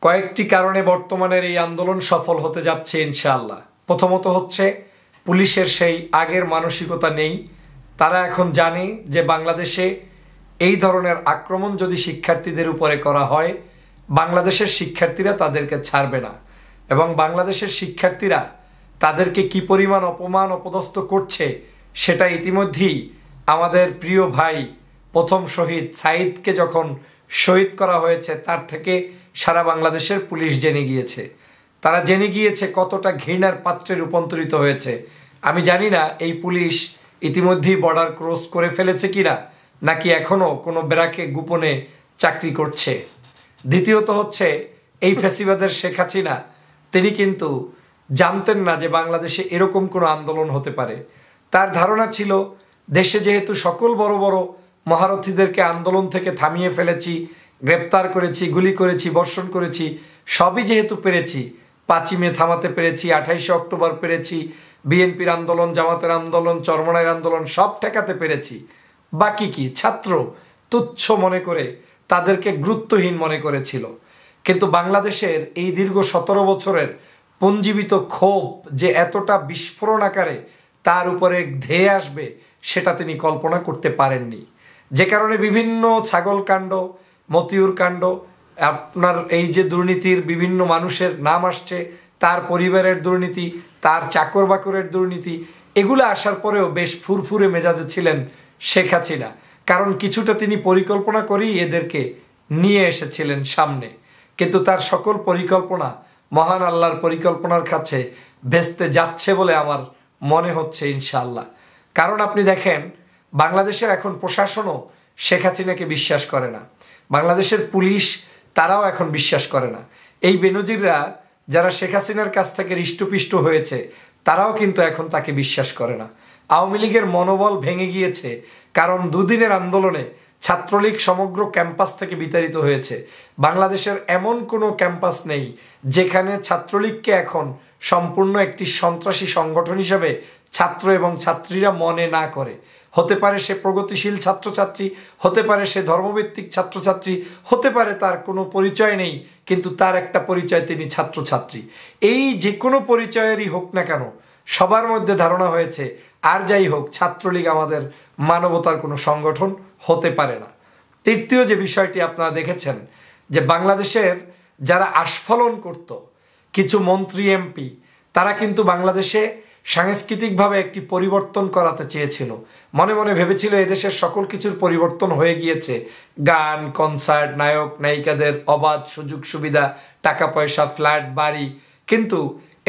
কয়েকটি কারণে বর্তমানের এই আন্দোলন সফল হতে যাচ্ছে ইনশাআল্লাহ। প্রথমত হচ্ছে পুলিশের সেই আগের মানসিকতা নেই। তারা এখন জানে যে বাংলাদেশে এই ধরনের আক্রমণ যদি শিক্ষার্থীদের উপরে করা হয়, বাংলাদেশের শিক্ষার্থীরা তাদেরকে ছাড়বে না এবং বাংলাদেশের শিক্ষার্থীরা তাদেরকে কি পরিমাণ অপমান অপদস্থ করছে সেটা ইতিমধ্যেই আমাদের প্রিয় ভাই প্রথম শহীদ সাঈদকে যখন শহীদ করা হয়েছে তার থেকে সারা বাংলাদেশের পুলিশ জেনে গিয়েছে। তারা জেনে গিয়েছে কতটা ঘৃণার পাত্রে রূপান্তরিত হয়েছে। আমি জানি না এই পুলিশ ইতিমধ্যেই বর্ডার ক্রস করে ফেলেছে কিনা, নাকি এখনও কোনো ব্যারাকে গোপনে চাকরি করছে। দ্বিতীয়ত হচ্ছে এই ফ্যাসিবাদের শেখ হাসিনা তিনি কিন্তু জানতেন না যে বাংলাদেশে এরকম কোনো আন্দোলন হতে পারে। তার ধারণা ছিল দেশে যেহেতু সকল বড় বড় মহারথীদেরকে আন্দোলন থেকে থামিয়ে ফেলেছি, গ্রেপ্তার করেছি, গুলি করেছি, বর্ষণ করেছি, সবই যেহেতু পেরেছি, 5ই মে থামাতে পেরেছি, 28শে অক্টোবর পেরেছি, বিএনপির আন্দোলন, জামাতের আন্দোলন, চরমনাইয়ের আন্দোলন সব ঠেকাতে পেরেছি, বাকি কি ছাত্র তুচ্ছ মনে করে তাদেরকে গুরুত্বহীন মনে করেছিল। কিন্তু বাংলাদেশের এই দীর্ঘ 17 বছরের পুঞ্জীবিত ক্ষোভ যে এতটা বিস্ফোরণ আকারে তার উপরে ধেয়ে আসবে সেটা তিনি কল্পনা করতে পারেননি। যে কারণে বিভিন্ন ছাগল কাণ্ড, মতিউর কাণ্ড, আপনার এই যে দুর্নীতির বিভিন্ন মানুষের নাম আসছে, তার পরিবারের দুর্নীতি, তার চাকর বাকরের দুর্নীতি, এগুলো আসার পরেও বেশ ফুরফুরে মেজাজে ছিলেন শেখ হাসিনা। কারণ কিছুটা তিনি পরিকল্পনা করেই এদেরকে নিয়ে এসেছিলেন সামনে। কিন্তু তার সকল পরিকল্পনা মহান আল্লাহর পরিকল্পনার কাছে ভেস্তে যাচ্ছে বলে আমার মনে হচ্ছে ইনশাআল্লাহ। কারণ আপনি দেখেন বাংলাদেশের এখন প্রশাসনও শেখ হাসিনাকে বিশ্বাস করে না, বাংলাদেশের পুলিশ তারাও এখন বিশ্বাস করে না। এই বেনজিররা যারা শেখ হাসিনার কাছ থেকে হৃষ্টপুষ্ট হয়েছে তারাও কিন্তু এখন তাকে বিশ্বাস করে না। আওয়ামী লীগের মনোবল ভেঙে গিয়েছে, কারণ দুদিনের আন্দোলনে ছাত্রলীগ সমগ্র ক্যাম্পাস থেকে বিতাড়িত হয়েছে। বাংলাদেশের এমন কোনো ক্যাম্পাস নেই যেখানে ছাত্রলীগকে এখন সম্পূর্ণ একটি সন্ত্রাসী সংগঠন হিসেবে ছাত্র এবং ছাত্রীরা মনে না করে। হতে পারে সে প্রগতিশীল ছাত্রছাত্রী, হতে পারে সে ধর্মভিত্তিক ছাত্রছাত্রী, হতে পারে তার কোনো পরিচয় নেই, কিন্তু তার একটা পরিচয়, তিনি ছাত্রছাত্রী। এই যে কোনো পরিচয়েরই হোক না কেন, সবার মধ্যে ধারণা হয়েছে আর যাই হোক ছাত্রলীগ আমাদের মানবতার কোনো সংগঠন হতে পারে না। তৃতীয় যে বিষয়টি আপনারা দেখেছেন যে বাংলাদেশের যারা আস্ফলন করত কিছু মন্ত্রী এমপি, তারা কিন্তু বাংলাদেশে সাংস্কৃতিকভাবে একটি পরিবর্তন করাতে চেয়েছিল। মনে মনে ভেবেছিল এদেশের সকল কিছুর পরিবর্তন হয়ে গিয়েছে, গান, কনসার্ট, নায়ক নায়িকাদের অবাধ সুযোগ সুবিধা, টাকা পয়সা, ফ্ল্যাট, বাড়ি। কিন্তু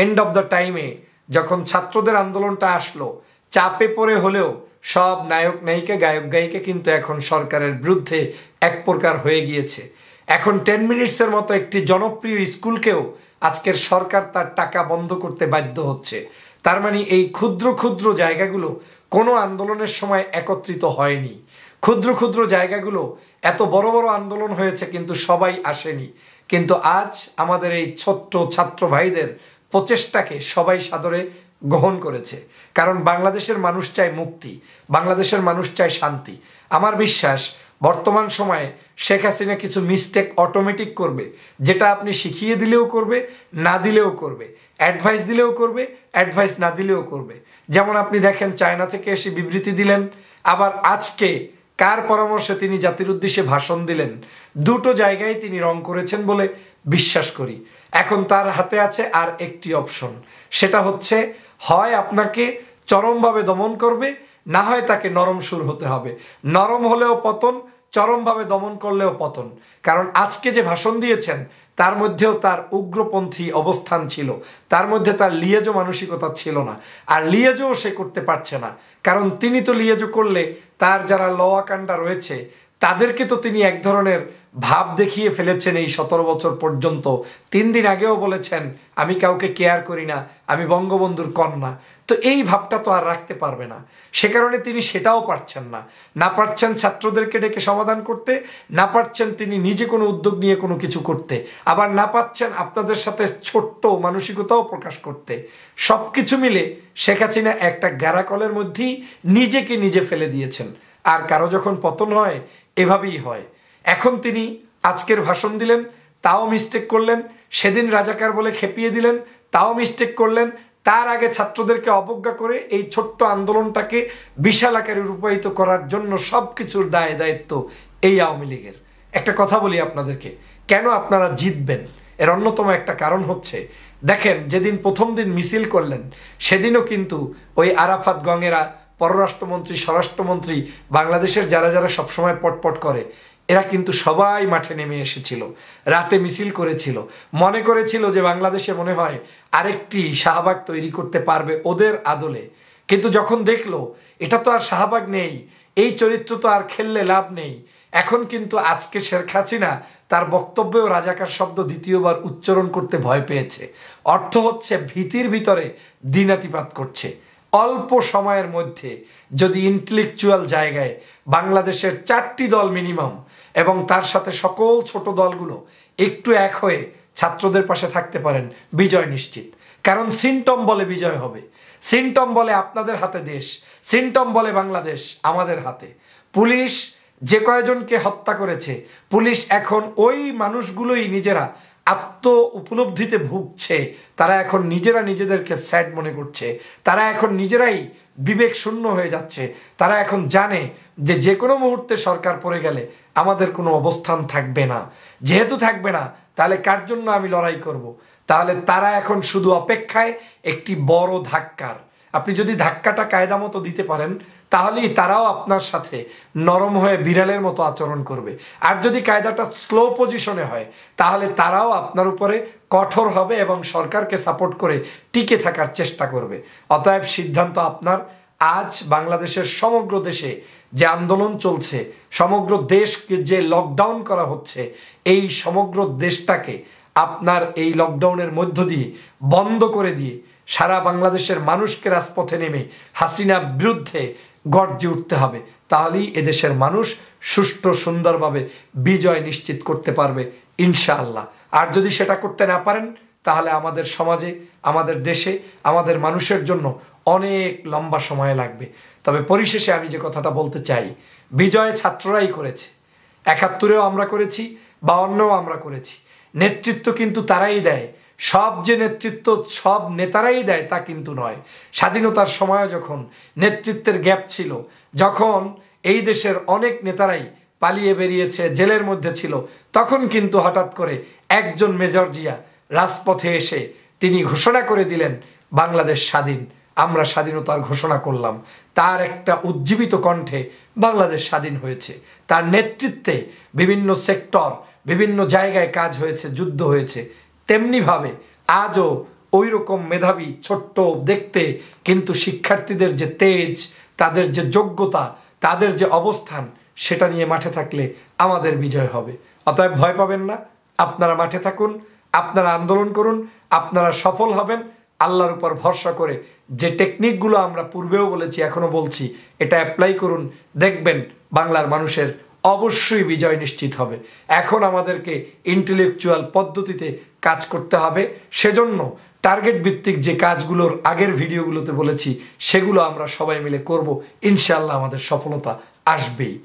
এন্ড অফ দ্য টাইমে যখন ছাত্রদের আন্দোলনটা আসলো, চাপে পড়ে হলেও সব নায়ক নায়িকা, গায়ক গায়িকা কিন্তু এখন সরকারের বিরুদ্ধে এক প্রকার হয়ে গিয়েছে। এখন 10 মিনিটসের মতো একটি জনপ্রিয় স্কুলকেও আজকের সরকার তার টাকা বন্ধ করতে বাধ্য হচ্ছে। তার মানে এই ক্ষুদ্র ক্ষুদ্র জায়গাগুলো কোনো আন্দোলনের সময় একত্রিত হয়নি। ক্ষুদ্র ক্ষুদ্র জায়গাগুলো এত বড় বড় আন্দোলন হয়েছে কিন্তু সবাই আসেনি। কিন্তু আজ আমাদের এই ছোট্ট ছাত্র ভাইদের প্রচেষ্টাকে সবাই সাদরে গ্রহণ করেছে। কারণ বাংলাদেশের মানুষ চায় মুক্তি, বাংলাদেশের মানুষ চায় শান্তি। আমার বিশ্বাস বর্তমান সময়ে শেখ হাসিনা কিছু মিস্টেক অটোমেটিক করবে, যেটা আপনি শিখিয়ে দিলেও করবে, না দিলেও করবে, অ্যাডভাইস দিলেও করবে, অ্যাডভাইস না দিলেও করবে। যেমন আপনি দেখেন চায়না থেকে এসে বিবৃতি দিলেন, আবার আজকে কার পরামর্শে তিনি জাতির উদ্দেশ্যে ভাষণ দিলেন, দুটো জায়গায় তিনি রং করেছেন বলে বিশ্বাস করি। এখন তার হাতে আছে আর একটি অপশন, সেটা হচ্ছে হয় আপনাকে চরমভাবে দমন করবে, না হয় তাকে নরম সুর হতে হবে। নরম হলেও পতন, চরমভাবে দমন করলেও পতন। কারণ আজকে যে ভাষণ দিয়েছেন তার মধ্যেও তার উগ্রপন্থী অবস্থান ছিল, তার মধ্যে তার লিয়েজো মানসিকতা ছিল না। আর লিয়েজোও সে করতে পারছে না, কারণ তিনি তো লিয়েজো করলে তার যারা লওয়াকাণ্ডা রয়েছে তাদেরকে তো তিনি এক ধরনের ভাব দেখিয়ে ফেলেছেন এই 17 বছর পর্যন্ত। 3 দিন আগেও বলেছেন আমি কাউকে কেয়ার করি না, আমি বঙ্গবন্ধুর কন্যা। তো এই ভাবটা তো আর রাখতে পারবে না, সে কারণে তিনি সেটাও পারছেন না। না পারছেন ছাত্রদেরকে ডেকে সমাধান করতে, না পারছেন তিনি নিজে কোনো উদ্যোগ নিয়ে কোনো কিছু করতে, আবার না পাচ্ছেন আপনাদের সাথে ছোট্ট মানসিকতাও প্রকাশ করতে। সব কিছু মিলে শেখ হাসিনা একটা গ্যারাকলের মধ্যেই নিজেকে নিজে ফেলে দিয়েছেন। আর কারো যখন পতন হয় এভাবেই হয়। এখন তিনি আজকের ভাষণ দিলেন, তাও মিস্টেক করলেন, সেদিন রাজাকার বলে খেপিয়ে দিলেন, তাও মিস্টেক করলেন। তার আগে ছাত্রদেরকে অবজ্ঞা করে এই ছোট্ট আন্দোলনটাকে বিশাল আকারে রূপায়িত করার জন্য সবকিছুর দায় দায়িত্ব এই আওয়ামী লীগের। একটা কথা বলি আপনাদেরকে, কেন আপনারা জিতবেন এর অন্যতম একটা কারণ হচ্ছে, দেখেন যেদিন প্রথম দিন মিছিল করলেন সেদিনও কিন্তু ওই আরাফাত গঙেরা, পররাষ্ট্রমন্ত্রী, স্বরাষ্ট্রমন্ত্রী, বাংলাদেশের যারা যারা সবসময় পটপট করে, এরা কিন্তু সবাই মাঠে নেমে এসেছিল, রাতে মিছিল করেছিল, মনে করেছিল যে বাংলাদেশে মনে হয় আরেকটি শাহবাগ তৈরি করতে পারবে ওদের আদলে। কিন্তু যখন দেখলো এটা তো আর শাহবাগ নেই, এই চরিত্র তো আর খেললে লাভ নেই, এখন কিন্তু আজকে শেখ হাসিনা তার বক্তব্যেও রাজাকার শব্দ দ্বিতীয়বার উচ্চারণ করতে ভয় পেয়েছে। অর্থ হচ্ছে ভীতির ভিতরে দিনাতিপাত করছে। অল্প সময়ের মধ্যে যদি ইন্টেলেকচুয়াল জায়গায় বাংলাদেশের 4টি দল মিনিমাম এবং তার সাথে সকল ছোট দলগুলো একটু এক হয়ে ছাত্রদের পাশে থাকতে পারেন, বিজয় নিশ্চিত। কারণ সিমটম বলে বিজয় হবে, সিমটম বলে আপনাদের হাতে দেশ, সিমটম বলে বাংলাদেশ আমাদের হাতে। পুলিশ যে কয়জনকে হত্যা করেছে, পুলিশ এখন ওই মানুষগুলোই নিজেরা আত্ম উপলব্ধিতে ভুগছে, তারা এখন নিজেরা নিজেদেরকে স্যাড মনে করছে, তারা এখন নিজেরাই বিবেক শূন্য হয়ে যাচ্ছে। তারা এখন জানে যে যে কোনো মুহূর্তে সরকার পড়ে গেলে আমাদের কোনো অবস্থান থাকবে না। যেহেতু থাকবে না, তাহলে কার জন্য আমি লড়াই করব? তাহলে তারা এখন শুধু অপেক্ষায় একটি বড় ধাক্কার। আপনি যদি ধাক্কাটা কায়দা মতো দিতে পারেন, তাহলেই তারাও আপনার সাথে নরম হয়ে বিড়ালের মতো আচরণ করবে। আর যদি কায়দাটা স্লো পজিশনে হয়, তাহলে তারাও আপনার উপরে কঠোর হবে এবং সরকারকে সাপোর্ট করে টিকে থাকার চেষ্টা করবে। অতএব সিদ্ধান্ত আপনার। আজ বাংলাদেশের সমগ্র দেশে যে আন্দোলন চলছে, সমগ্র দেশকে যে লকডাউন করা হচ্ছে, এই সমগ্র দেশটাকে আপনার এই লকডাউনের মধ্য দিয়ে বন্ধ করে দিয়ে সারা বাংলাদেশের মানুষকে রাজপথে নেমে হাসিনার বিরুদ্ধে গর্জে উঠতে হবে। তাহলেই এদেশের মানুষ সুষ্ঠু সুন্দরভাবে বিজয় নিশ্চিত করতে পারবে ইনশাআল্লাহ। আর যদি সেটা করতে না পারেন, তাহলে আমাদের সমাজে, আমাদের দেশে, আমাদের মানুষের জন্য অনেক লম্বা সময় লাগবে। তবে পরিশেষে আমি যে কথাটা বলতে চাই, বিজয় ছাত্ররাই করেছে। 71-এও আমরা করেছি, 52-এও আমরা করেছি। নেতৃত্ব কিন্তু তারাই দেয়। সব যে নেতৃত্ব সব নেতারাই দেয় তা কিন্তু নয়। স্বাধীনতার সময় যখন নেতৃত্বের গ্যাপ ছিল, যখন এই দেশের অনেক নেতারাই পালিয়ে বেরিয়েছে, জেলের মধ্যে ছিল, তখন কিন্তু হঠাৎ করে একজন মেজর জিয়া রাজপথে এসে তিনি ঘোষণা করে দিলেন বাংলাদেশ স্বাধীন, আমরা স্বাধীনতার ঘোষণা করলাম। তার একটা উজ্জীবিত কণ্ঠে বাংলাদেশ স্বাধীন হয়েছে। তার নেতৃত্বে বিভিন্ন সেক্টর, বিভিন্ন জায়গায় কাজ হয়েছে, যুদ্ধ হয়েছে। তেমনিভাবে আজও ওই রকম মেধাবী, ছোট্ট দেখতে, কিন্তু শিক্ষার্থীদের যে তেজ, তাদের যে যোগ্যতা, তাদের যে অবস্থান, সেটা নিয়ে মাঠে থাকলে আমাদের বিজয় হবে। অতএব ভয় পাবেন না, আপনারা মাঠে থাকুন, আপনারা আন্দোলন করুন, আপনারা সফল হবেন আল্লাহর উপর ভরসা করে। যে টেকনিকগুলো আমরা পূর্বেও বলেছি, এখনো বলছি, এটা অ্যাপ্লাই করুন, দেখবেন বাংলার মানুষের অবশ্যই বিজয় নিশ্চিত হবে। এখন আমাদেরকে ইন্টেলেকচুয়াল পদ্ধতিতে কাজ করতে হবে। সেজন্য টার্গেট ভিত্তিক যে কাজগুলোর আগের ভিডিওগুলোতে বলেছি, সেগুলো আমরা সবাই মিলে করব। ইনশাআল্লাহ আমাদের সফলতা আসবেই।